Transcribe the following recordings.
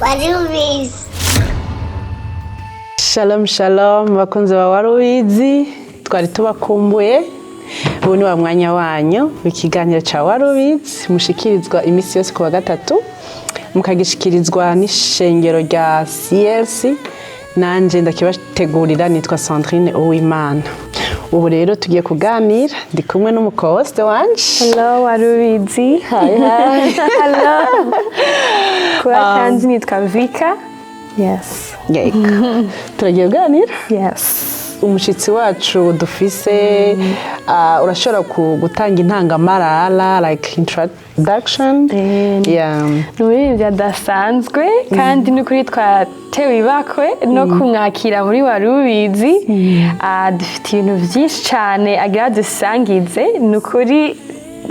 Warubizi. Shalom shalom bakunzi ba Warubizi, twari tubakumbuye. Ubu ni wa mwanya wanyu w'ikiganiro ca Warubizi mushikirizwa imisi yose ku wa gatatu, mukagishikirizwa n'ishengero rya CS. Nanje ndakibategurira nitwa Sandrine Uwimana. Ubu rero tugiye kuganira ndi kumwe n'umukoste wanje. Hello Warubizi. Hi. Hello. Kuwatanzi nitwa Vika. Yes. Yego. Turagiye kuganira? Yes. Umushitsi wacu dufise urashobora gutanga intangamarara like introduction. Yeah. N'umuririmbyi adasanzwe kandi n'ukuri twatewe ibakwe no kumwakira muri Warubizi. Dufite ibintu byinshi cyane agira dusangize n'ukuri.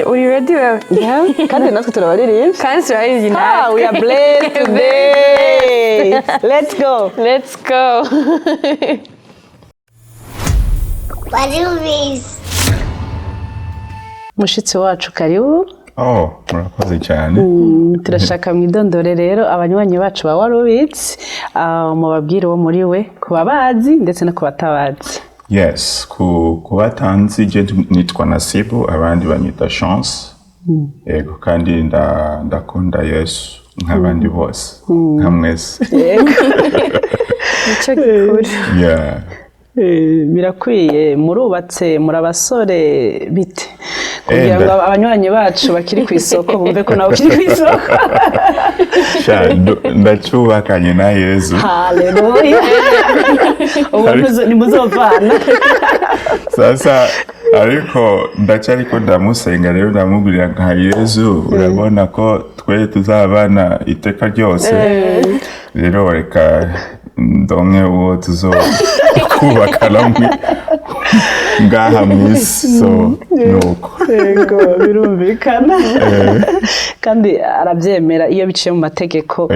Uri ready wewe? Yeah. Kandi natwe turabaririmbyi. Kandi turabaririmbyi natwe. We are blessed today. Let's go. Let's go. Warubizi. Mushitsi wacu karibu. Murakoze cyane. Turashaka mwidondore rero abanywanyi bacu ba Warubizi, mubabwire wo muri we kubabazi ndetse no kubatabazi. Yes, kubatanzi je nitwa Nasibu, abandi banyita Chance. Yego, kandi ndakunda Yesu nk'abandi bose, nkamwese. Yego. Nico gikuru. Yeah. Birakwiye murubatse murabasore bite kugira ngo abanywanyi bacu bakiri ku isoko bumve ko nawe ukiri ku isoko. Ndacubakanye na Yesu. Haleluya. Ubu nimuzovana. Sasa ariko ndacyariko ndamusenga rero ndamubwira nka Yesu, urabona ko twe tuzabana iteka ryose. Rero reka ndonke uwo tuzokubakana ngaha mwisi, so nuko. Yego, birumvikana. Kandi arabyemera iyo biciye mu mategeko.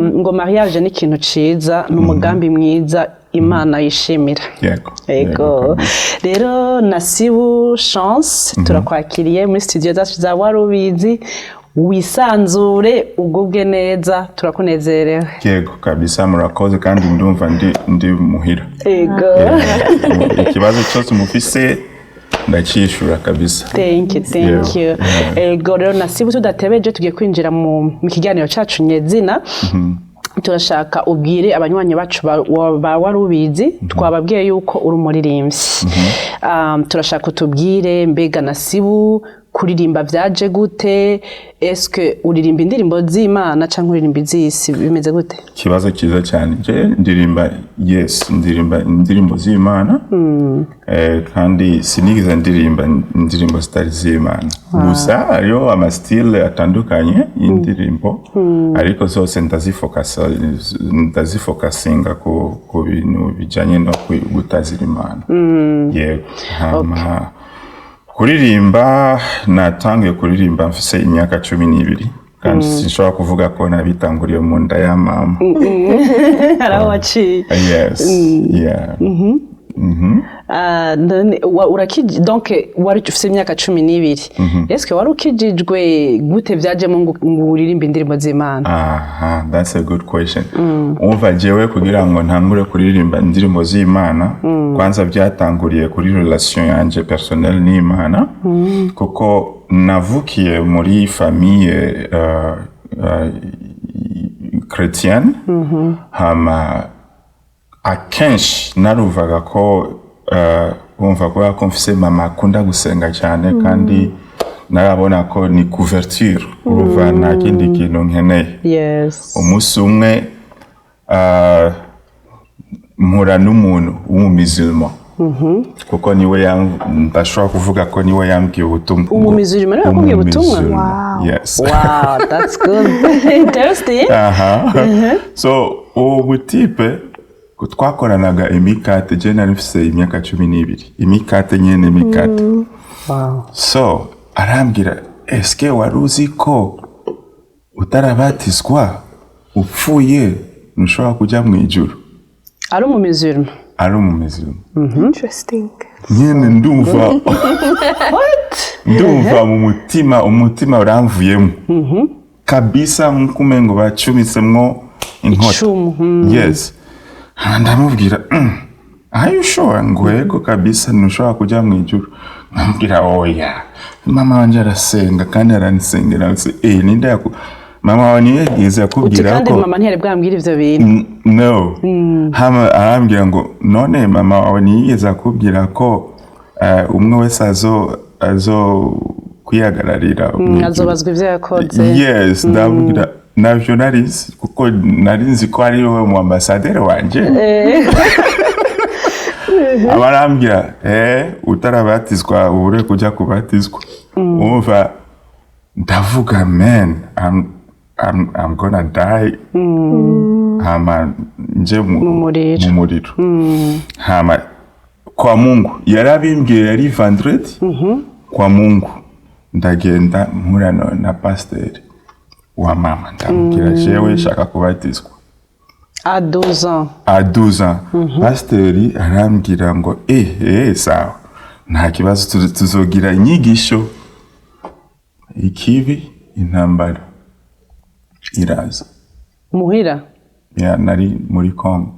Ngo mariage ni ikintu ciza, n'umugambi mwiza Imana yishimira. Yego. Rero Nasibu Chance turakwakiriye muri studio zacu za Warubizi. Wisanzure ugubwe neza, turakunezerewe. Yego kabisa, murakoze kandi ndumva ndi muhira. Yego. Ikibazo cyose mufise ndacishura kabisa. Thank you. Yego rero Nasibu tudatebeje tugiye kwinjira mu kiganiro cacu nyezina. Turashaka ubwire abanywanyi bacu ba Warubizi, twababwiye yuko uri umuririmbyi. Turashaka utubwire mbega Nasibu kuririmba vyaje gute, eske uririmba indirimbo z'Imana canke uririmba iz'isi, bimeze gute? Kibazo kiza cyane. Je ndirimba indirimbo z'Imana. Kandi sinigiza ndirimba indirimbo zitari z'Imana. Gusa ariyo amastile atandukanye y'indirimbo, ariko zose ndazifokasinga ku bintu bijanye no gutazira Imana. Yego. Kuririmba natangiye kuririmba mfise imyaka 12, kandi sinshobora kuvuga ko nabitanguriye mu nda ya mama. Arawaci. Yes. Yeah. Donc wari ufise imyaka 12. Eske wari ukijijwe gute vyajemo ngo uririmba indirimbo z'Imana? That's a good question. Umva jewe kugira ngo ntangure kuririmba indirimbo z'Imana, kwanza byatanguriye kuri relation yanje personnel n'Imana, kuko navukiye muri famille chrétienne. Hama akenshi naruvaga ko umva ko mfise mama akunda gusenga cyane, kandi narabona ko ni couverture uruva nta kindi kintu nkeneye. Yes. Umunsi umwe mpura n'umuntu w'umumisilma, kuko niwe ndashobora kuvuga ko niwe yambwiye ubutumwa. Umumisilma niwe yakubwiye ubutumwa? Wow. Yes. Wow, that's good. Interesting. So ubu type twakoranaga imikate, je nari mfise imyaka 12. Imikate nyene imikate. Wow. So arambwira, eske waruzi ko utarabatizwa upfuye ntushobora kujya mu ijuru? Ari umumisilma. Interesting. Nyene ndumva. What? Ndumva mu umutima uramvuyemo. Kabisa nkumengo bacumitsemwo inkota. Yes. Ndamubwira are you sure ngo yego kabisa ntushobora kujya mu ijuru? Ndamubwira oya, mama wanje arasenga kandi aranisengera. Ninde yaku mama wani yigeze akubwira ko kandi mama ntiyari bwambwira ivyo bintu? No. Hama arambwira ngo none mama wani yigeze akubwira ko umwe wese azo kwihagararira azobazwa ivyo yakoze? Yes, ndabwira navyo narizi kuko narizi ko ari we mu ambassadeur wanje. Abarambwira utarabatizwa ubure kujya kubatizwa. Umva ndavuga man I'm gonna die. Hama nje mu muriro. Hama kwa Mungu yarabimbwiye yari vendredi. Kwa Mungu ndagenda mpura na pasteur wa mama ndamubwira jewe shaka kubatizwa. À 12 ans. À 12 ans. Pasteur arambwira ngo sawa nta kibazo tuzogira inyigisho. Ikibi intambara iraza muhira nari muri Congo.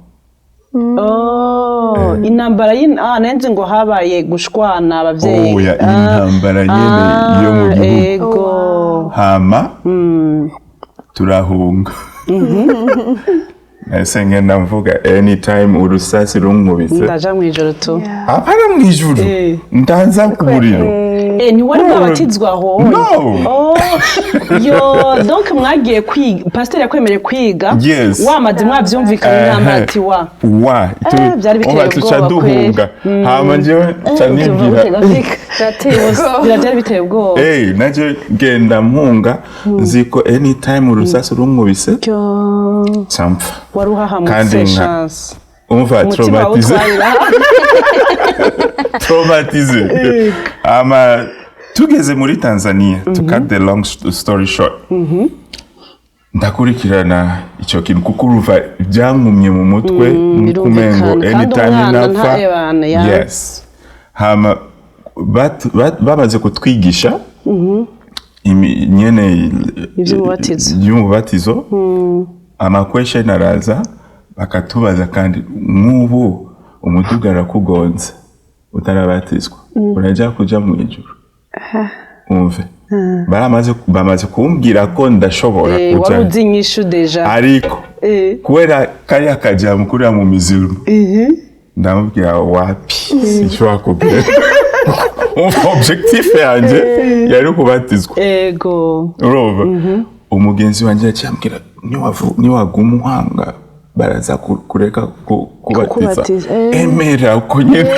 Intambara nenze ngo habaye gushwana abavyeyi. Intambara nyene yo mu gihugu. Hama turahunga. Nahise ngenda mvuga anytime urusasi runkubise ndaja mwijoro tu. Apana mwijoro ndanza ku buriro. Ntiwari bwabatizwa aho? No. Donc mwagiye kwiga, pasteur yakwemereye kwiga. Yes. Wamaze mwavyumvikanye n'amati wa. Byari biteye duhunga. Hama njewe canibwira. Byari biteye ubwoba. Naje genda mpunga nziko anytime urusasi runkubise sampfa. Waruhahamutse chance. Umva traumatize. Ama tugeze muri Tanzania, to cut the long story short. Ndakurikirana icyo kintu kuko uruva byangumye mu mutwe kumengo anytime napfa. Yes. Hama bamaze kutwigisha nyene y'umubatizo. Ama question araza bakatubaza kandi nk'ubu umuduga arakugonze utarabatizwa urajya kuja mu ijuru? Umve bamaze kumbwira ko ndashobora kuja. Waruzi inyishu deja. Ariko kubera kari akajya mukuri mu mizimu. Ndamubwira wapi sinshobora kubwira. Objectif yanje yari kubatizwa. Urumva umugenzi wanje yacyambwira niwaguma uhanga baraza kureka kubatiza. Emera uko nyene.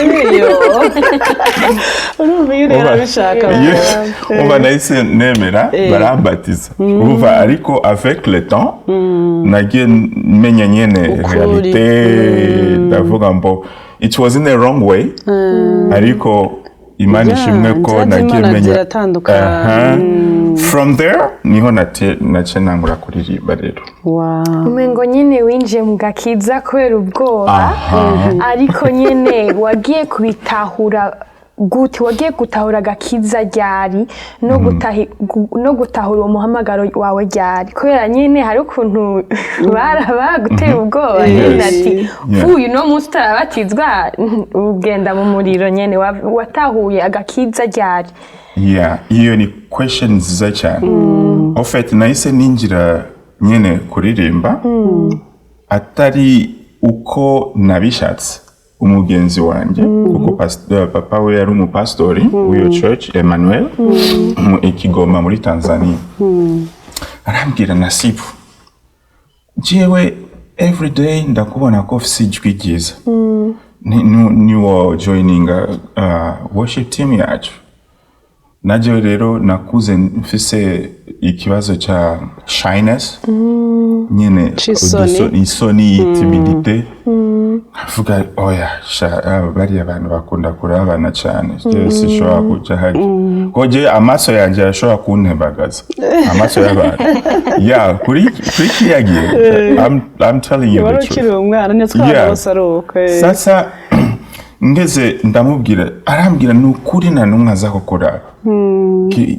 Umva nahise nemera barambatiza. Umva ariko avec le temps nagiye menya nyene realite. Ndavuga mbo it was in the wrong way. Ariko Imana ishimwe ko nagiye menya. From there niho nace nangura kuririmba rero. Umengo nyene winjiye mu gakiza kubera ubwoba. Ariko nyene wagiye kubitahura gute? Wagiye gutahura gakiza ryari no gutahura umuhamagaro wawe ryari? Kubera nyene hari ukuntu baragutera ubwoba nyene ati uyu no munsi utarabatizwa ugenda mu muriro nyene. Watahuye agakiza ryari? Iyo ni question nziza cyane. En fait nahise ninjira nyene kuririmba atari uko nabishatse. Umugenzi wanje kuko papa we yari umupastori w'iyo church Emmanuel mu Ikigoma muri Tanzania. Arambwira Nasibu, jewe every day ndakubona ko ufise ijwi ryiza. Niwo joining worship team yacu. Naje rero nakuze mfise ikibazo cha shyness. Nyene isoni timidite. Avuga oya bari abantu bakunda kurabana cyane. Jesi shobora kuja haje. Koje amaso yanje ashobora kuntebagaza. Amaso y'abantu. Kuri kiyagiye. I'm telling you the truth. Warukiri umwana netwara basaruka. Sasa ngeze ndamubwira arambwira nukuri na numwe aza kokora.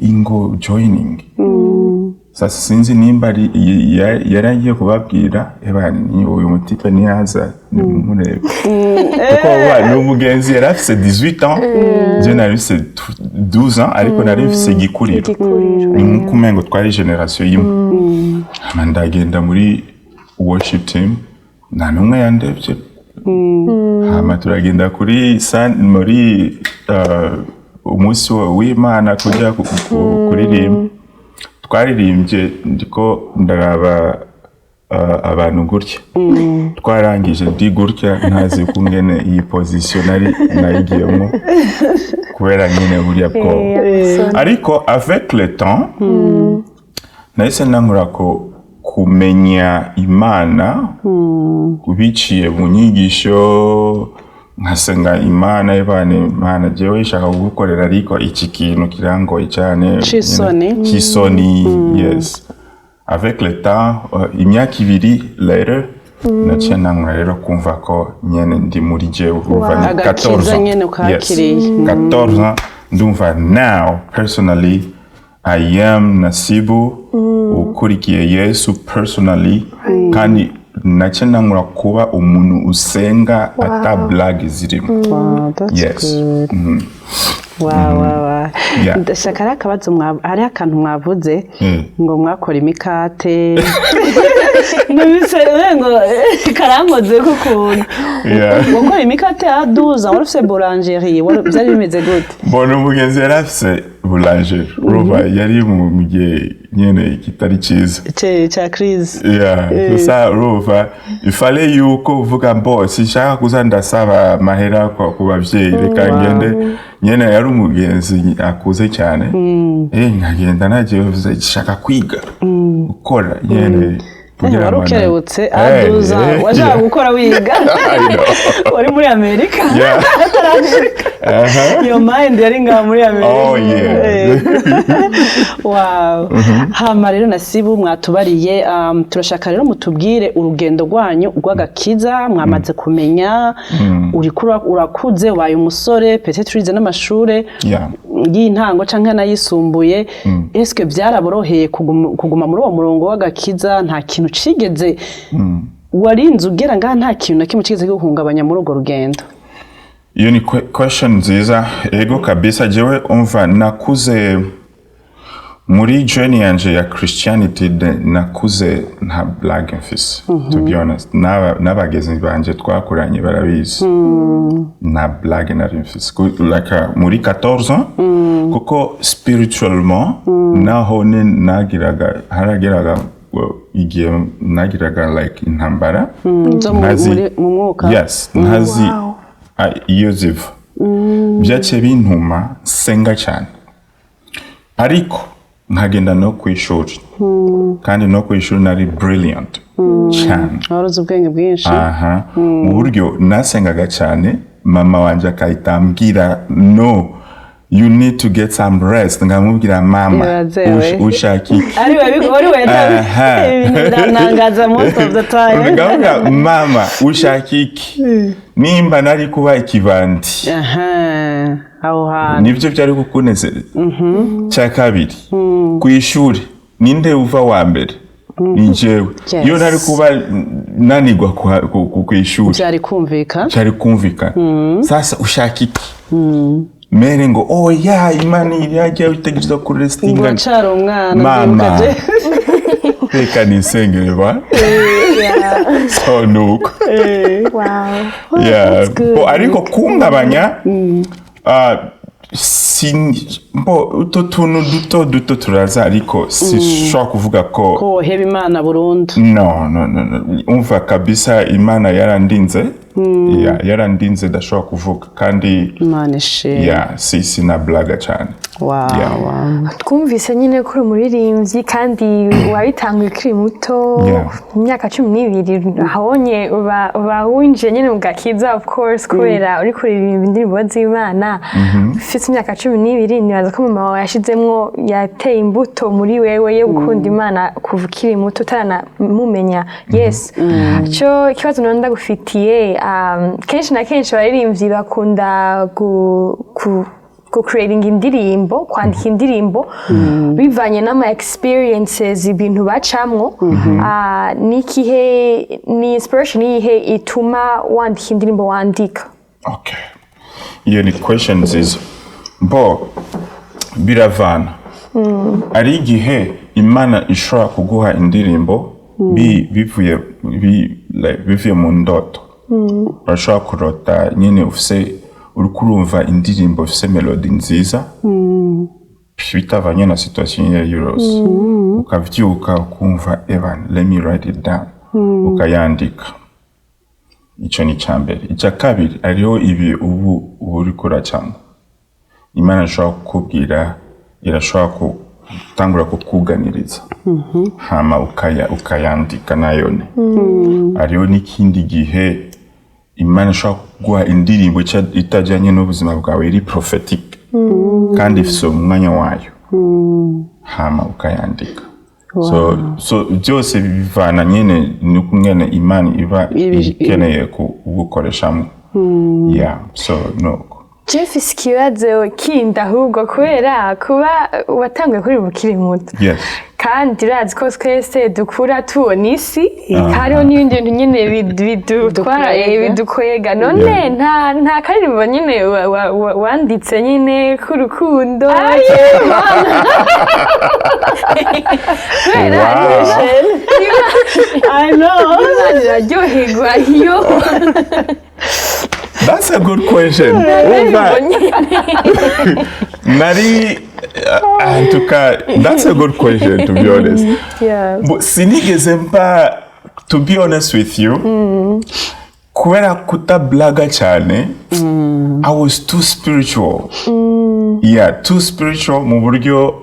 Ingo joining. sasa sinzi nimba yaragiye kubabwira ni uyu mutipe niyaza nimurebe kuko ni umugenzi yari afise 18 ans je nari afise 12 ans ariko nari afise gikuriro ni nkumengo twari generation yimwe ndagenda muri worship team nta numwe yandebye hama turagenda muri umunsi w'Imana kujya kuririmba twaririmbye ndiko ndaraba abantu gutya twarangije ndi gutya ntazi kungene iyi position nayigiyemo kubera nyine buriya bwo ariko avec le temps nahise nankura ko kumenya Imana biciye mu nyigisho nkasenga Imana jewe ishaka gukorera ariko iki kintu kirangoye cyane kisoni yes avec le temps imyaka ibiri later naciye nankura rero kumva ko nyene ndi muri jewe uva 14 ans ndumva now personally I am Nasibu ukurikiye Yesu personally kandi naciye nankura kuba umuntu usenga ata blague zirimo yes ndashaka akabazo hari akantu mwavuze ngo mwakora imikate ngo karangoze kukuntu gukora imikate ya 12 wari ufise boulangerie byari bimeze gute mbona umugenzi yari afise boulangerie urumva yari mu gihe nyene kitari cyiza cya crise gusa urumva ifale yuko uvuga mbo sinshaka kuza ndasaba mahera ku bavyeyi reka ngende nyene yari umugenzi akuze cyane nkagenda nagiye nshaka kwiga gukora nyene wari ukerebutse aduza washaka gukora wiga wari muri Amerika your mind yari ngaho muri Amerika wow hama rero Nasibu mwatubariye turashaka rero mutubwire urugendo rwanyu rw'agakiza mwamaze kumenya urakuze waye umusore peut-être urize n'amashure y'intango canke n'ayisumbuye est-ce que byaraboroheye kuguma muri uwo murongo w'agakiza nta kintu cigeze warinze ugera ngaha nta kintu na kimwe cigeze guhungabanya muri urwo rugendo iyo ni question nziza ego kabisa jewe umva nakuze muri journey yanje ya Christianity nakuze nta blague mfise to be honest n'abagezi banje twakuranye barabizi na blague nari mfise like muri 14 ans kuko spirituellement naho harageraga igihe nagiraga like intambara mu mwuka yes ntazi iyo ziva byaciye bintuma senga cyane ariko nkagenda no kwishuri kandi no kwishuri nari brilliant cyane waruzi ubwenge bwinshi mu buryo nasengaga cyane mama wanje akayitambwira no you need to get some rest ngamubwira mama ushaki ari nangaza most of the time ngamubwira mama ushakiki nimba nari kuba ikivandi aho hantu nivyo byari kukunezereza cya kabiri kwishuri ninde uva wa mbere ninjewe iyo nari kuba nanigwa kwishuri cyari kumvikana sasa ushakiki mere ngo Imana iragiye itegereza ku restinga ngwacaro umwana mama reka nisengerwa so nuko wow ariko kungabanya utuntu duto turaza ariko sishobora kuvuga ko heba Imana burundu no umva kabisa Imana yarandinze ndashobora kuvuga kandi Imana si na blaga cyane twumvise nyine ko uri umuririmbyi kandi wabitanguye ukiri muto imyaka 12 habonye uba winjiye nyine mu gakiza of course kubera uri kuririmba indirimbo z'Imana ufite imyaka 12 nibaza ko mama wawe yashizemwo yateye imbuto muri wewe yo gukunda Imana kuva ukiri muto utanamumenya yes cyo kibazo nanda gufitiye kenshi na kenshi baririmbyi bakunda ku creating indirimbo kwandika indirimbo bivanye n'ama experiences ibintu bacamwo ni inspiration yihe ituma wandika indirimbo wandika? Okay, iyo ni question nziza. Bo biravana, ari igihe Imana ishobora kuguha indirimbo bivuye mu ndoto. Urashobora kurota nyine ufise uri kurumva indirimbo ufise melody nziza bitavanye na situation ya yose, ukavyuka ukumva Evan, let me write it down, ukayandika. Ico ni cambere. Ica kabiri ariho ibi ubu uri kuracamo, Imana ishobora kukubwira, irashobora gutangura kukuganiriza, hama ukayandika nayone. Ariho n'ikindi gihe Imana ishobora kuguha indirimbo itajyanye n'ubuzima bwawe, iri prophetic kandi ifise umwanya wayo, hama ukayandika. So byose bivana nyene n'ukungene Imana iba ikeneye kugukoreshamo. Yeah, so no. Jeff ikibazo kindi ahubwo kubera kuba watanguye kuri bukiri muto. Yes. Kandi urazi ko twese dukura tubona isi, hariho n'ibindi bintu nyine bidutwara bidukwega. None nta karirimbo nyine wanditse nyine k'urukundo. I know. Iraryoherwa iyo. That's a good question. That's a good question, to be honest. Yeah. But sinigeze mpa, to be honest with you, kubera kutablaga cyane, I was too spiritual. Yeah, too spiritual mu buryo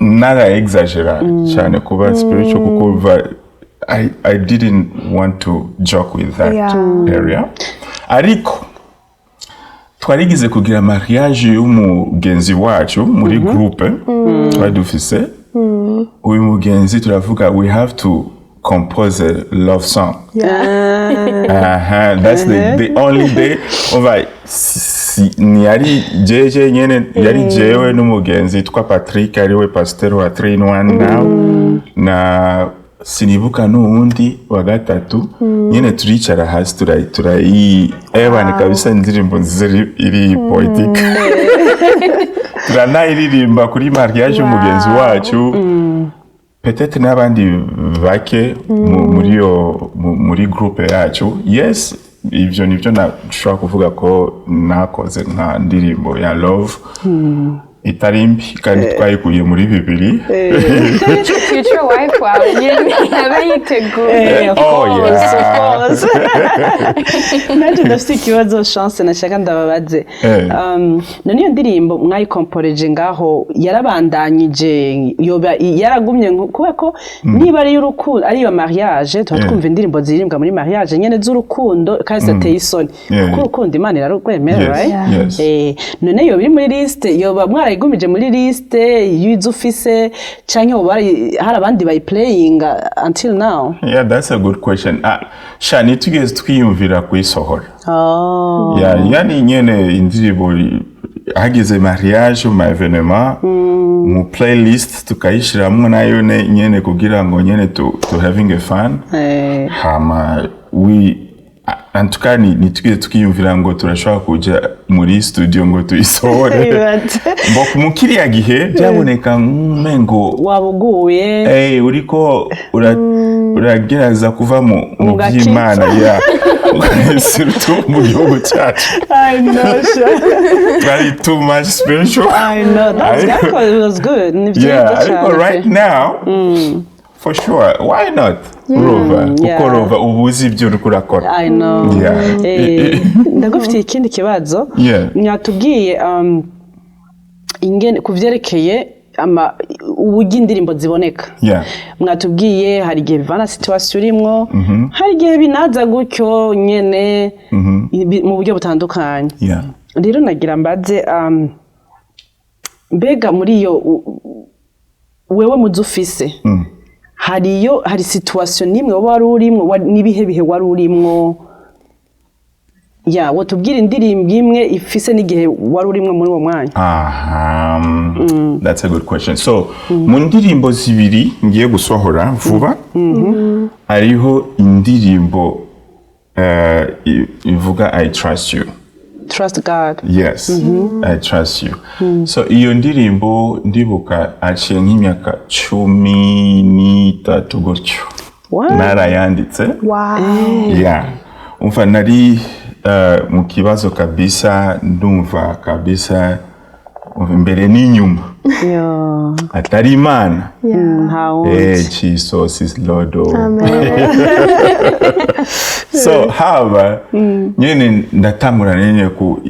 nara exagera cyane kuba spiritual kuko I didn't want to joke with that area. Ariko twarigize kugira mariage y'umugenzi wacu muri groupe twari dufise. Uyu mugenzi turavuga we have to compose a love song. That's the only day yari jeje nyene yari jewe n'umugenzi twa Patrick ariwe pasteur wa 3-in-1 now na sinibuka n'uwundi wa gatatu nyene turicara hasi Evan kabisa indirimbo nzeri iri poetic turanayiririmba kuri mariage umugenzi wacu. Peut-être n'abandi bake muri groupe yacu. Yes, ivyo nivyo nashobora kuvuga ko nakoze nka ndirimbo ya love itarimbi kandi twayikuye muri bibiri. Future wife wawe nyine yabiteguye. Oh yes. Nanje ndafite ikibazo chance nashaka ndababaze. None iyo ndirimbo mwayikomporeje ngaho yarabandanyije yoba yaragumye kuba ko niba ari y'urukundo ari yo mariage twumva indirimbo zirimbwa muri mariage nyene z'urukundo kandi zateye isoni kuko urukundo Imana irarwemera, right? None yo biri muri liste yoba mwarayigumije muri liste y'izufise canke hari abandi bayiplaying until now? Yeah, that's a good question. Shani tugeze twiyumvira kuyisohora. Yani nyene indirimbo hageze mariage mu evenement mu playlist tukayishiramwe nayo nyene kugira ngo nyene to having a fun. Hama antukani nitugeze tukiyumvira ngo turashobora kuja muri studio ngo tuyisohore. Mbok mukiriya gihe byaboneka ngo wabuguye uriko uragerageza kuva mu by'Imana ya surtout mu gihugu cyacu. I know, sure. Very too much spiritual. I know, that was good. Yeah, but right now, for sure, why not? Rova, ubuzi ibyo uri kurakora. I know. Ndagufitiye ikindi kibazo. Nyatubwiye ingene kuvyerekeye uburyo indirimbo ziboneka. Mwatubwiye hari igihe bivana situation urimwo, hari igihe binaza gutyo nyene mu buryo butandukanye. Rero nagira mbaze mbega muri yo wewe muzufise hari situation nimwe wari urimwo nibihe bihe wari urimwo ya wotubwira indirimbo imwe ifise n'igihe wari urimwe muri uwo mwanya. That's a good question. So mu ndirimbo zibiri ngiye gusohora vuba hariho indirimbo ivuga I trust you. Trust God. Yes, I trust you. So iyo ndirimbo ndibuka aciye nk'imyaka 13 gutyo. Wow. Narayanditse. Wow. Yeah. Umva nari mu kibazo kabisa, ndumva kabisa imbere n'inyuma. Yeah. Atari Imana. Jesus is Lord. Amen. So haba nyene ndatangura nene ku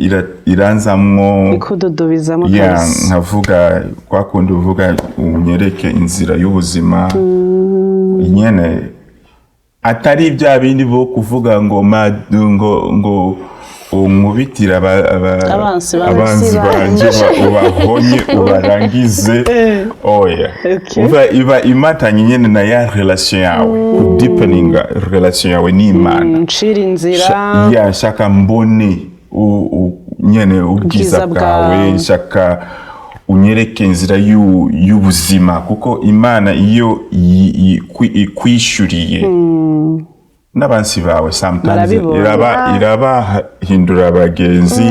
iranzamwo ikududubizamo kabisa. Nkavuga kwa kundi uvuga unyereke inzira y'ubuzima. Nyene atari bya bindi bo kuvuga ngo ngo umubitira abanzi banje ubahonye ubarangize oya iba imatanye nyene na ya relation yawe deepening relation yawe n'Imana nshira inzira ya shaka mbone nyene ubwiza bwawe shaka unyereke inzira y'ubuzima kuko Imana iyo ikwishuriye n'abansi bawe sometimes iraba hindura abagenzi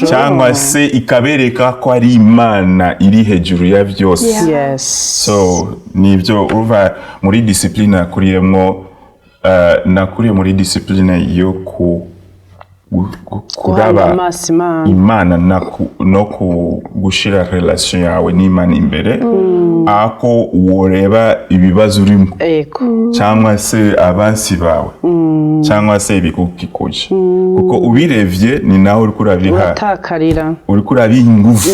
cyangwa se ikabereka ko ari Imana iri hejuru ya byose. Yes. So nibyo uva muri discipline nakuriye muri discipline yo kuraba Imana no gushira relation yawe n'Imana imbere ako woreba ibibazo urimo cyangwa se abansi bawe cyangwa se ibikukikuje kuko ubirevye ni naho uri kurabiha uri kurabiha ingufu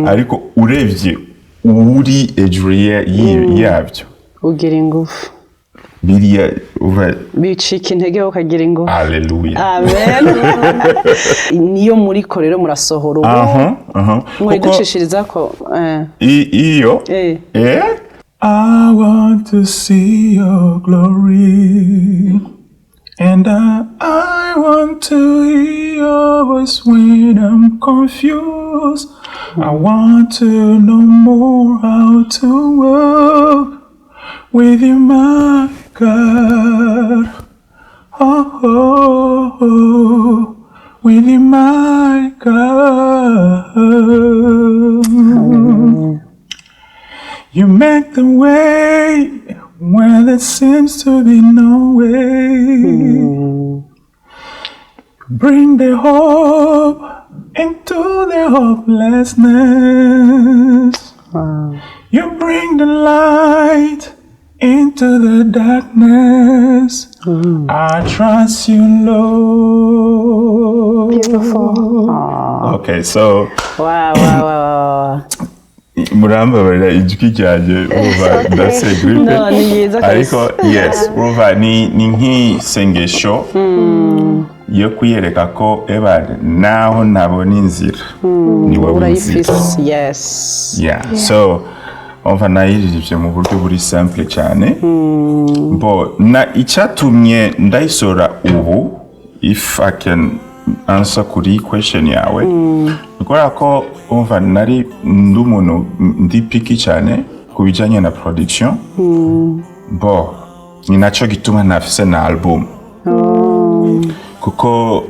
ariko urevye uri ejuru yabyo ugira ingufu biriya bicika intege ukagira ingufu. Hallelujah. Amen. Niyo muri ko rero murasohora ubu muri ducishiriza ko iyo I want to see your glory and I want to hear your voice when I'm confused. I want to know more how to walk with you, my God, with you, my God. You make the way where there seems to be no way. Bring the hope into the hopelessness. You bring the light into the darkness. I trust you, Lord. Beautiful. Okay, so wow. Murambabarira ijwi ryanjye uva ndasegripe ariko yes uva ni nk'isengesho yo kwiyereka ko naho nabona inzira ni wowe inzira. Yes. Yeah. So umva nayirije mu buryo buri simple cyane na icyatumye ndayisora ubu if I can answer kuri question yawe ukora ko umva nari ndumuntu ndi picky cyane kubijanye na production ni naco gituma nafise na album kuko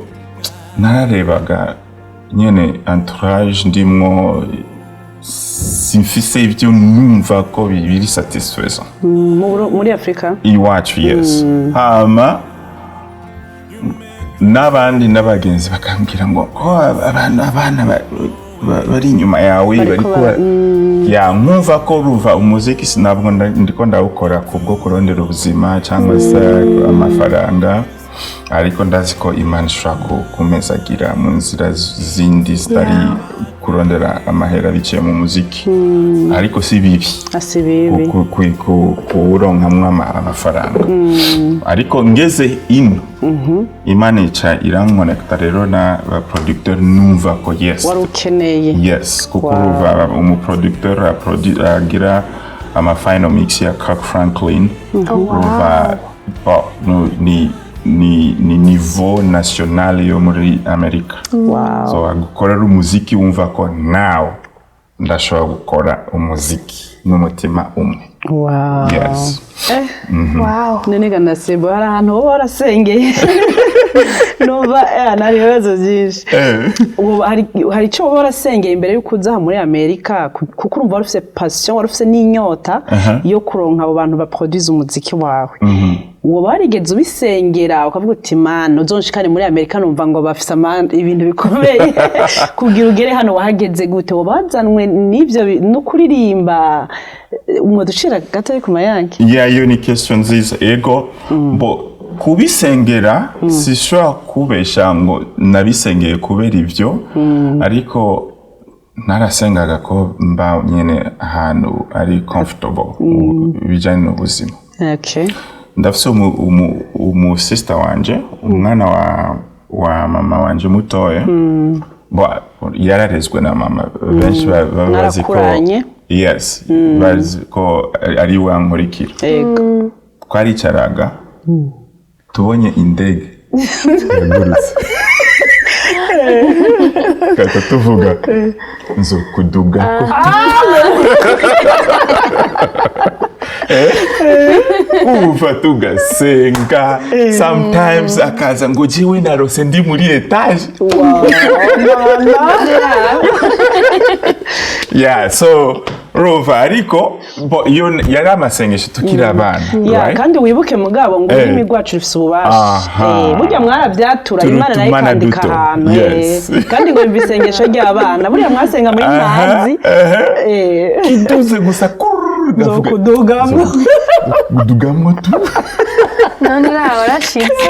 nararebaga nyene entourage ndimwo simfise ibyo numva ko biri satisfaisant muri Afrika iwacu yes hama n'abandi n'abagenzi bakambwira ngo abana bari inyuma yawe bari kuba nkumva ko ruva umuziki sinabwo ndiko ndawukora kubwo kurondera ubuzima cyangwa se amafaranga ariko ndazi ko Imana ishaka kumezagira mu nzira zindi zitari kurondera amahera biciye mu muziki ariko si bibi kuronkamwa amafaranga ariko ngeze ino Imana ica irankonekta rero na ba producteur numva ko yes warukeneye yes kuko uva umu producteur agira ama final mix ya Kirk Franklin uva ni ni niveau national yo muri Amerika. Wow. So agukorera umuziki wumva ko now ndashobora gukora umuziki n'umutima umwe. Wow. Yes. Wow. Nene nasibo hari ahantu wowe warasengeye. Nova nari ibibazo byinshi. Ubu hari icyo wowe warasengeye imbere y'uko uza muri Amerika kuko urumva warufise passion warufise n'inyota yo kuronka abo bantu baproduce umuziki wawe. Uwo barigeze ubisengera ukavuga uti man uzonshikane muri Amerika numva ngo bafise ibintu bikomeye kugira ugere hano wahageze gute wo bazanwe n'ivyo no kuririmba umuducira gatari ku mayanki. Iyo ni question nziza ego bo kubisengera sishobora kubesha ngo nabisengeye kubera ivyo ariko narasengaga ko mba nyene ahantu ari comfortable bijanye n'ubuzima. Okay. Ndafise umu sister wanje umwana wa mama wanje mutoya bo yararezwe na mama benshi babazi ko yes bazi ko ari wankurikira twaricaraga tubonye indege yagurutse kata tuvuga nzo kuduga uva tugasenga sometimes akaza ngo jiwe narose ndi muri etage. Yeah, so Rova ariko yari amasengesho tukira abana right? Kandi wibuke mugabo ngo ururimi rwacu rufise ububasha burya mwarabyatura Imana nayo ikandika ahantu kandi ngo ibisengesho ry'abana burya mwasenga muri mazi kiduze gusa kudugamwo tu none warashitse.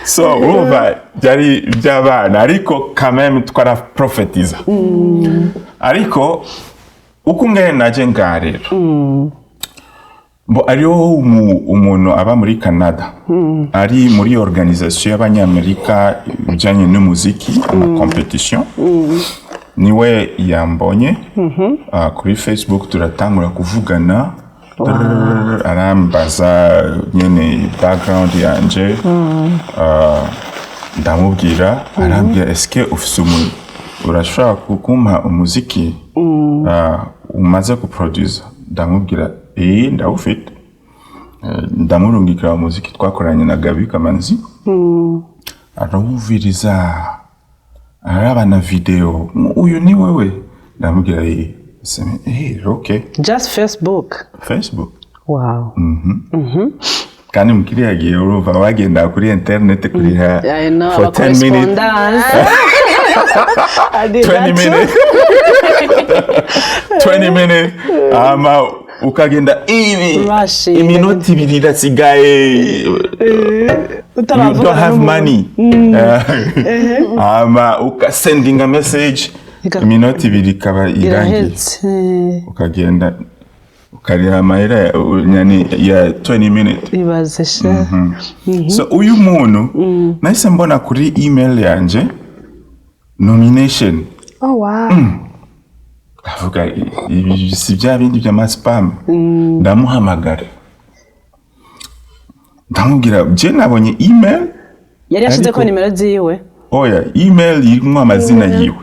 So Rova byari by'abana ariko quand même twara profetiza ariko uko ngene naje ngarero bo ariho umuntu aba muri Canada ari muri organisation y'abanyamerika bijanye n'umuziki na competition niwe yambonye kuri Facebook turatangura kuvugana arambaza nyene background yanje ndamubwira arambwira eske ufise umuntu urashobora kumpa umuziki umaze kuproduce ndamubwira ndawufite ndamurungikira umuziki twakoranye na Gabi Kamanzi arawuviriza araba na video uyu ni wewe ndamubwira okay just Facebook wow kandi mukiri yagiye urumva wagenda kuri internet kuriha for 10 minutes 20 minutes ukagenda iminota ibiri irasigaye you don't have money ukasending a message iminota ibiri ikaba irangiye ukagenda ukariha amahera ya 20 minutes ibaze sha. So uyu muntu nahise mbona kuri email yanje nomination. Oh wow. Avuga si bya bindi bya spam ndamuhamagara ndamubwira je nabonye email yari yashize ko nimero ziwe oya email irimo amazina yiwe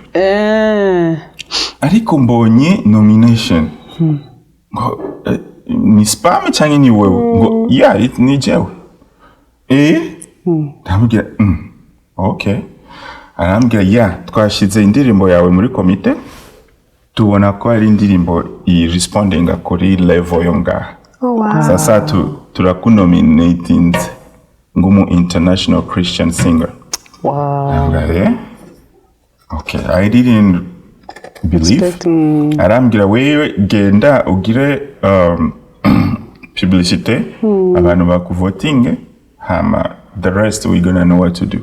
ariko mbonye nomination ngo ni spam cyangwa ni wewe ngo ni jewe ndamubwira okay arambwira twashize indirimbo yawe muri komite tubona ko ari indirimbo i responding kuri level yo ngaha. Sasa turakunominating ngumu international Christian singer. Wow. Okay, I didn't believe. Arambwira wewe genda ugire publicité abantu bakuvotinge hama the rest we gonna know what to do.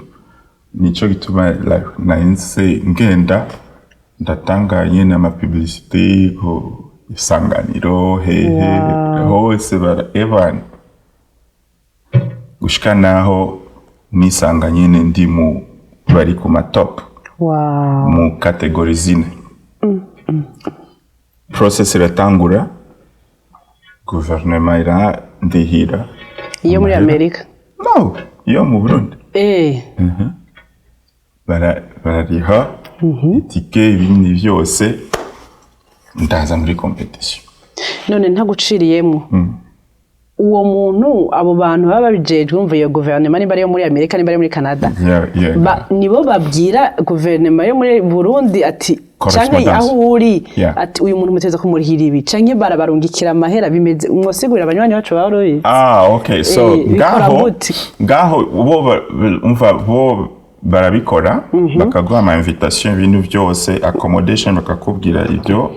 Nico gituma like nainse ngenda ndatanga nyene ama publicité ko isanganiro hose bara evan gushika naho nisanga nyene ndi mu bari ku matop mu category zine process iratangura guverinoma irandihira iyo muri Amerika no iyo mu Burundi barariha itike ibindi byose ndaza muri competition. None ntaguciriyemo uwo muntu abo bantu baba babijejwe umva iyo guverinoma niba ari yo muri Amerika niba ari muri Canada nibo babwira guverinoma yo muri Burundi ati canke aho uri ati uyu muntu muteza kumurihira ibi canke barabarungikira amahera bimeze mwosigurira abanywanyi bacu baroye. Okay, so ngaho bo barabikora bakaguha ama invitation ibintu byose accommodation bakakubwira ibyo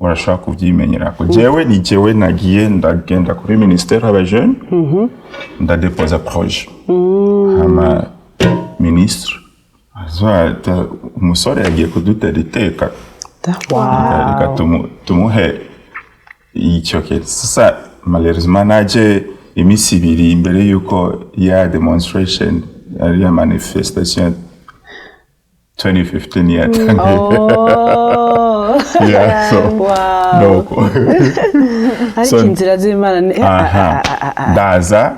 urashaka kuvyimenyera ko jewe nagiye ndagenda kuri ministère y'abajeune ndadeposa projet ama ministre umusore yagiye kudutera iteka tumuhe icyo kintu. Sasa malheureusement naje imisi ibiri imbere yuko ya demonstration ya manifestation 2015 yatangiye. Ariko inzira z'Imana ndaza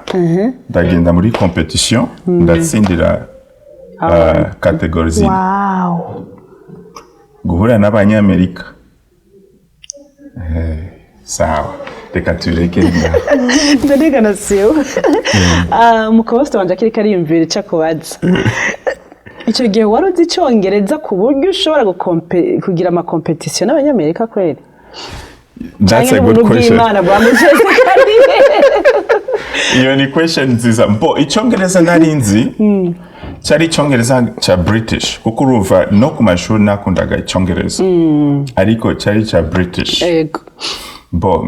ndagenda muri competition ndatsindira category zine. Guhura n'abanyamerika sawa reka tureke ndega nasiyo mukobosto wanje akiri kariyumvira cakubaza icyo gihe wari uzi icyongereza ku buryo ushobora kugira ama competition n'abanyamerika kweli? That's a good question. Iyo ni question nziza. Icyongereza nari nzi cyari icyongereza cya British kuko uruva no ku mashuri nakundaga icyongereza ariko cyari cya British.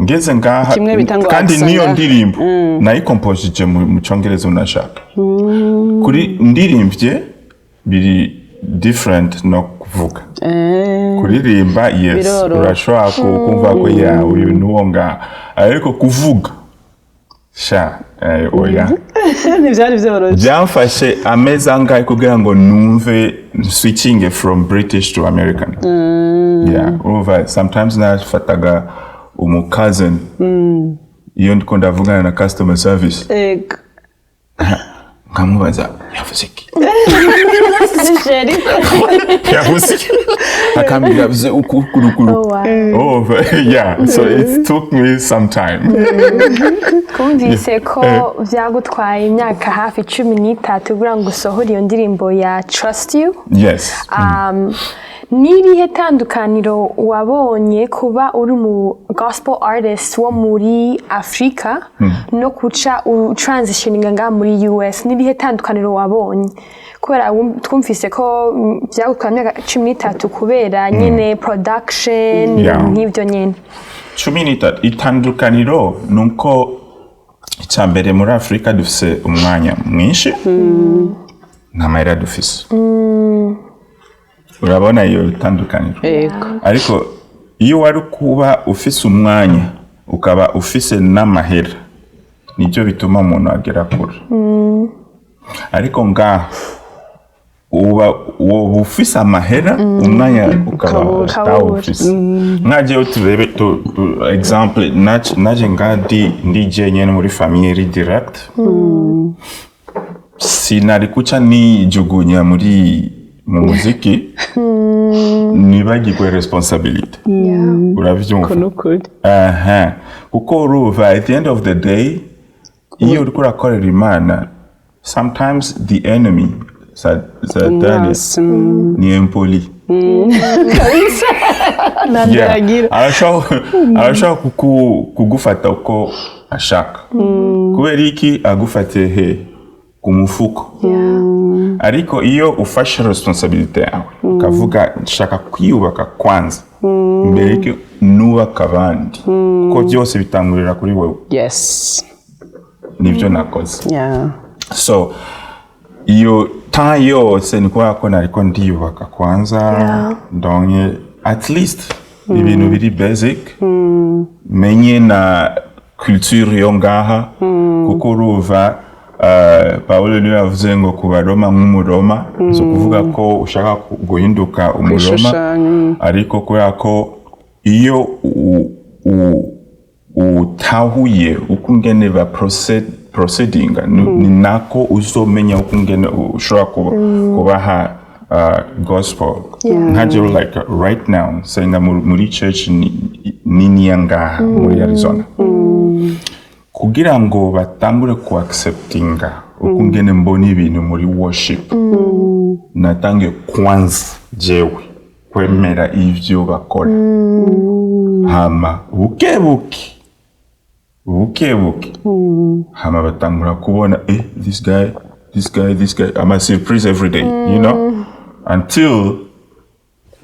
Ngeze ngaha kandi niyo ndirimbo nayikomposije mu cyongereza unashaka kuri ndirimbye biri different no kuvuga kuririmba yes urashobora kumva ko uyu nuwo nga ariko kuvuga sha oya ntibyari byoroshye byamfashe amezi angahe kugira ngo numve switching from British to American. Over sometimes nafataga cousin iyo ndiko ndavugana na customer service nkamubaza yavuze iki yavuze akambwira bize ukukuru so it took me some time. Kumvise ko byagutwaye imyaka hafi 13 kugira ngo usohore iyo ndirimbo ya Trust You. Yes. Nirihe tandukaniro wabonye kuba uri mu gospel artist wo muri Afrika no kuca transitioning nga muri US? Nirihe tandukaniro wabonye kubera twumvise ko byagutwaye imyaka 13 kubera nyine production nk'ibyo nyine? 13 itandukaniro nuko icyambere muri Afrika dufise umwanya mwinshi nta mahera dufise. Urabona iyo itandukaniro ariko iyo wari kuba ufise umwanya ukaba ufise n'amahera nibyo bituma umuntu agera kure. Ariko ngaho uba ufise amahera umwanya ukaba utawufise. Nkaje turebe example naje ngadi ndije nyene muri famille direct sinari kuca ni jugunya muri mu muziki nibagirwe responsibility. Uravyumva kuko uruva at the end of the day iyo uriko urakorera Imana sometimes the enemy Satanis ni impoli arashaka kugufata uko ashaka kubera iki agufate he ku mufuko. Ariko iyo ufashe responsibility yawe ukavuga nshaka kwiyubaka kwanza mbere y'uko nubaka abandi ko byose bitangurira kuri wowe. Nibyo nakoze. So iyo time yose ni kwa ko nariko ndiyubaka kwanza ndonye at least ibintu biri basic menye na culture yo ngaha kuko uruva Paulo niwe yavuze ngo kuba Roma nk'umuroma zo kuvuga ko ushaka guhinduka umuroma ariko kubera ko iyo utahuye ukungene proceeding ni nako uzomenya ukungene ushobora kubaha gospel nkaje like right now senga muri church nini yangaha muri Arizona kugira ngo batangure ku acceptinga ukungene mbona ibintu muri worship natangiye kwanza jewe kwemera ivyo bakora hama bukebuke hama batangura kubona this guy I'm a surprise every day you know until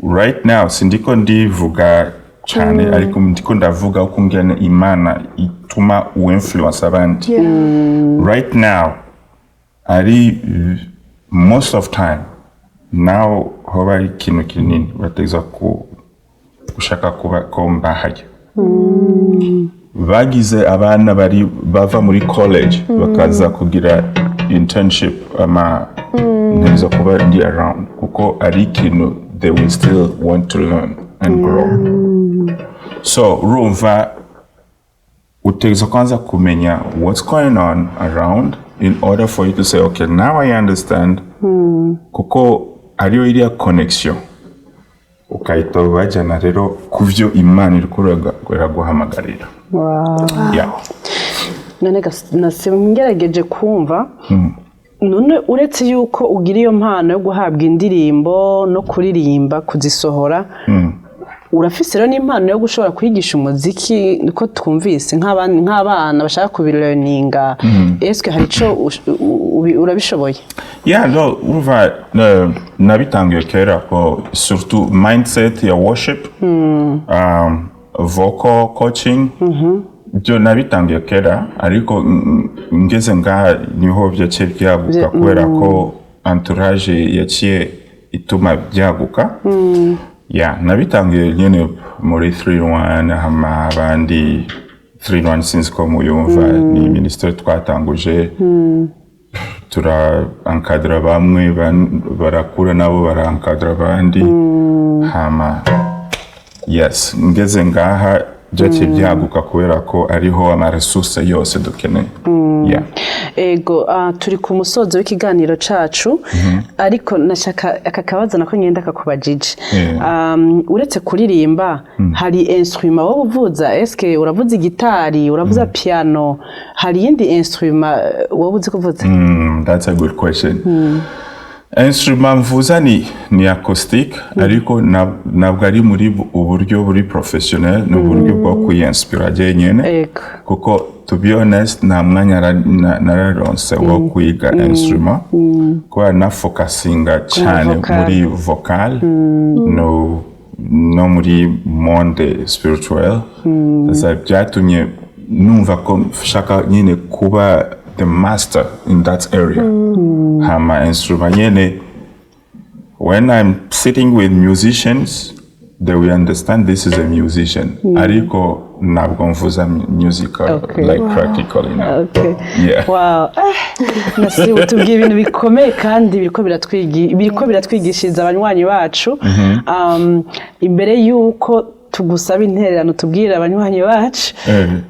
right now sindiko ndivuga cyane ariko ndiko ndavuga ukungene Imana ituma uinfluence abandi right now ari most of time now hoba ari ikintu kinini bateza gushaka kuba kombahaye bagize abana bava muri college bakaza kugira internship neza kuba ndi around kuko ari ikintu they will still want to learn and grow so rumva uteza kwanza kumenya what's going on around in order for you to say okay now I understand kuko ariyo iriya connection ukahita bajyana rero ku byo Imana iri guhamagarira none ngerageje kumva none uretse yuko ugira iyo mpano yo guhabwa indirimbo no kuririmba kuzisohora urafise rero n'impano yo gushobora kwigisha umuziki niko twumvise nk'abana bashaka kubilearninga eske hari ico urabishoboye no uva nabitangiye kera ko surtout mindset ya worship vocal coaching byo nabitangiye kera ariko ngeze ngaha niho byaciye byaguka kubera ko entourage yaciye ituma byaguka nabitangiye nyene muri 3-1 hama abandi 3-1 since ko muyumva ni ministere twatanguje tura encadre bamwe barakura nabo bara encadre abandi hama ngeze ngaha byaciye byaguka kubera ko ariho amaresource yose dukeneye ego turi ku musozo w'ikiganiro cacu ariko nashaka akakabaza nako nyenda kakubajije uretse kuririmba hari instrument wo uvuza eske uravuza gitari uravuza piano hari yindi instrument wo uzi kuvuza that's a good question instrument mvuza ni acoustic ariko nabwo ari muri uburyo buri professionnel n'uburyo bwo kwinspira nyene kuko to be honest na mwanya nararonse wo kwiga instrument kwa na focusinga cyane muri vocal no muri monde spiritual byatumye numva ko shaka nyine kuba the master in that area hama instrument nyene when I'm sitting with musicians they will understand this is a musician ariko nabwo mvuza musical like practically now nasi utubwiye ibintu bikomeye kandi biriko biratwigishiriza abanywanyi bacu imbere yuko tugusaba intererano tubwira abanywanyi bacu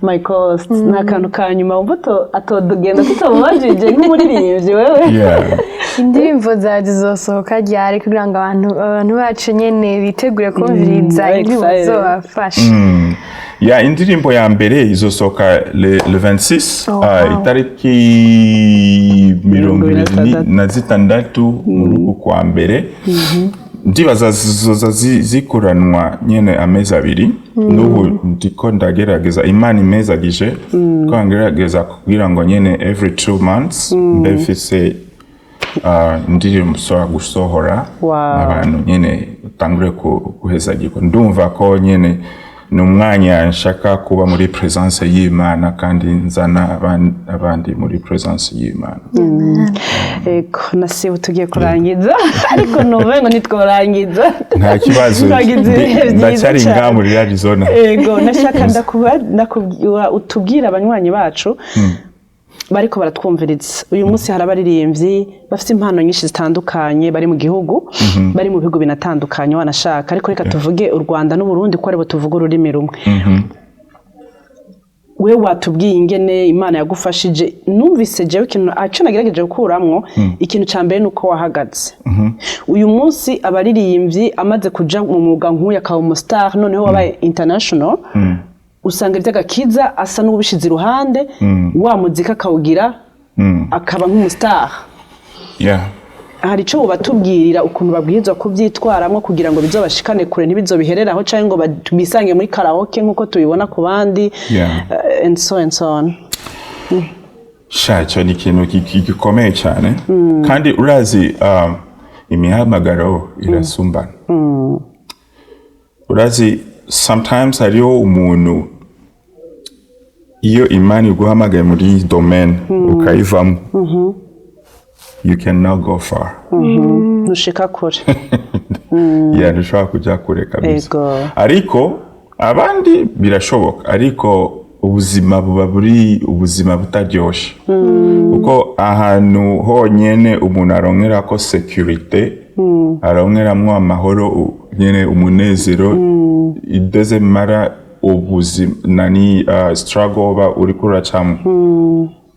Michael nakantu kanyuma umbuto atodugenda tutamubajije nk'umuririmbyi wewe indirimbo zazizosohoka ryari kugira ngo abantu bacu nyene bitegure kumviriza indirimbo zobafasha indirimbo ya mbere izosohoka le 26 itariki 26 mu rugo kwa mbere ndibaza zikuranwa nyene amezi abiri n'ubu ndiko ndagerageza Imana imezagije ko ngerageza kugira ngo nyene every 2 months mbefise ndirimbo gusohora abantu nyene utangure kuhezagirwa ndumva ko nyene n'umwanya nshaka kuba muri presence y'Imana kandi nzana abandi muri presence y'Imana eko nasibu tugiye kurangiza ariko nuvengo nitworangiza nta kibazo ndacyari nga muri Arizona ego nashaka ndakubwira utubwira abanywanyi bacu bariko baratwumviriza uyu munsi hari abaririmbyi bafite impano nyinshi zitandukanye bari mu gihugu bari mu bihugu binatandukanye wanashaka ariko reka tuvuge u Rwanda n'u Burundi ko aribo tuvuga ururimi rumwe we watubwiye ingene Imana yagufashije numvise jewe ikintu aco nagerageje gukuramwo ikintu ca mbere nuko wahagaze uyu munsi abaririmbyi amaze kuja mu mwuga nk'uyu akaba umustar noneho wabaye international usanga ivy'agakiza asa n'ubishize iruhande wa muzika akawugira akaba nk'umustar hari ico batubwirira ukuntu babwirizwa kuvyitwaramwo kugira ngo bizobashikane kure ntibizobihereraho canke ngo bisange muri karaoke nkuko tubibona ku bandi and so on. Shacho ni ikintu gikomeye cyane kandi urazi imihamagaro irasumbana. Urazi sometimes hariho umuntu iyo Imana iguhamagaye muri domaine ukayivamo you cannot go far. Nushika kure. Ntushobora kujya kure kabisa. Ariko abandi birashoboka ariko ubuzima buba buri ubuzima butaryoshe. Uko ahantu honyene umuntu arongera ko security arongeramwo amahoro nyene umunezero it doesn't matter ubuzima nani struggle ba uri kuracamo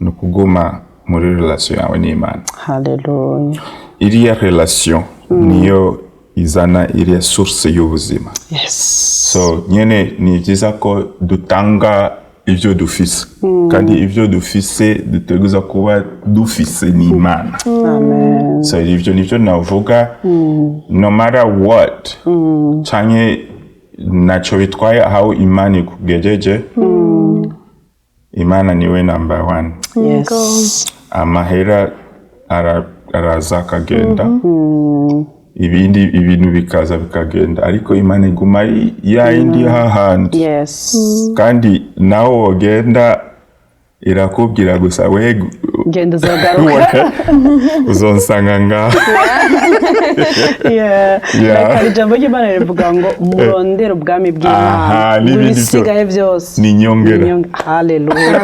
no kuguma muri relation yawe n'Imana. Hallelujah. Iriya relation niyo izana iriya source y'ubuzima. Yes. So nyene ni byiza ko dutanga ivyo dufise kandi ivyo dufise duteguza kuba dufise n'Imana. Amen. So ivyo nivyo navuga no matter what canke naco bitwaye aho Imana ikugejeje Imana niwe number 1. Yes. Amahera araza akagenda ibintu bikaza bikagenda ariko Imana iguma yindi hahandi. Yes. Kandi nawe wogenda irakubwira gusa we genda uzagaruka uzonsanga ngaho. Like ijambo ry'Imana rivuga ngo murondere ubwami bw'Imana ibisigaye byose ni nyongera. Hallelujah.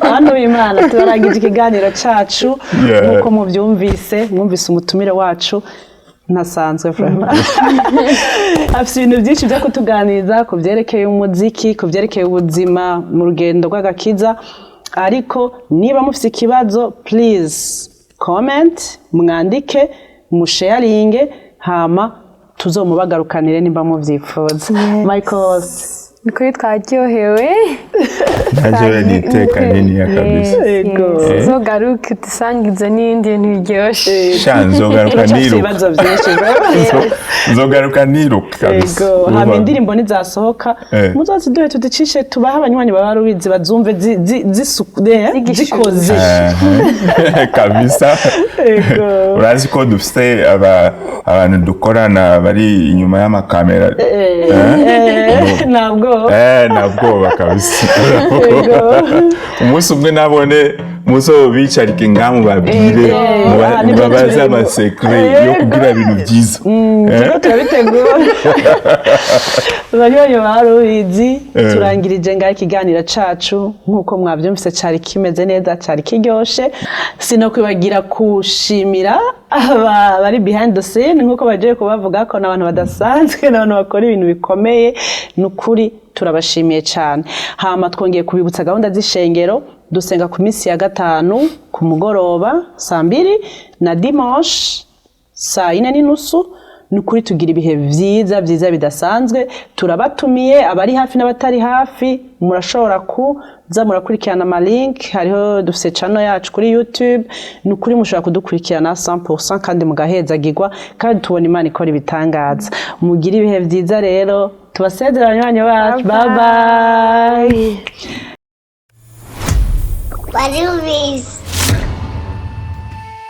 Hano Imana turarangije ikiganiro cacu nkuko mwumvise umutumire wacu ntasanzwe vraiment. Afite ibintu byinshi byo kutuganiriza ku byerekeye umuziki ku byerekeye ubuzima mu rugendo rw'agakiza ariko niba mufite ikibazo please comment mwandike musharinge hama tuzomubagarukanire nimba muvyifuza. Michael niko twaryohewe naje niteka nini ya kabisa zogaruka tusangize n'indi ntiryoshe nzogaruka niruka kabisa. Hama indirimbo nizasohoka muzoziduhe tudicishe tubaha abanywanyi baba rubizi bazumve zikoze kabisa. Urazi ko dufite abantu dukorana bari inyuma y'amakamera nabwo kabisa. Umunsi umwe nabone muzo bicarike ngamu babwire mubabaza amasekre yo kugira ibintu byiza turabitegura. Banywanyi barubizi turangirije ngaho ikiganiro cacu nkuko mwavyumvise cari kimeze neza cari kiryoshe. Sino kwibagira kushimira bari behind the scene nkuko bagiye kubavuga ko n'abantu badasanzwe n'abantu bakora ibintu bikomeye n'ukuri turabashimiye cyane. Hama twongeye kubibutsa gahunda z'ishengero dusenga ku minsi ya gatanu ku mugoroba saa 2 na dimanche saa 4:30 nukuri tugira ibihe vyiza bidasanzwe. Turabatumiye abari hafi n'abatari hafi murashobora kuza murakurikirana ama link hariho dufise channel yacu kuri YouTube nukuri mushobora kudukurikirana 100% kandi mugahezagirwa kandi tubona Imana ikora ibitangaza. Mugira ibihe vyiza rero tubasezera abanywanyi bacu. Bye bye.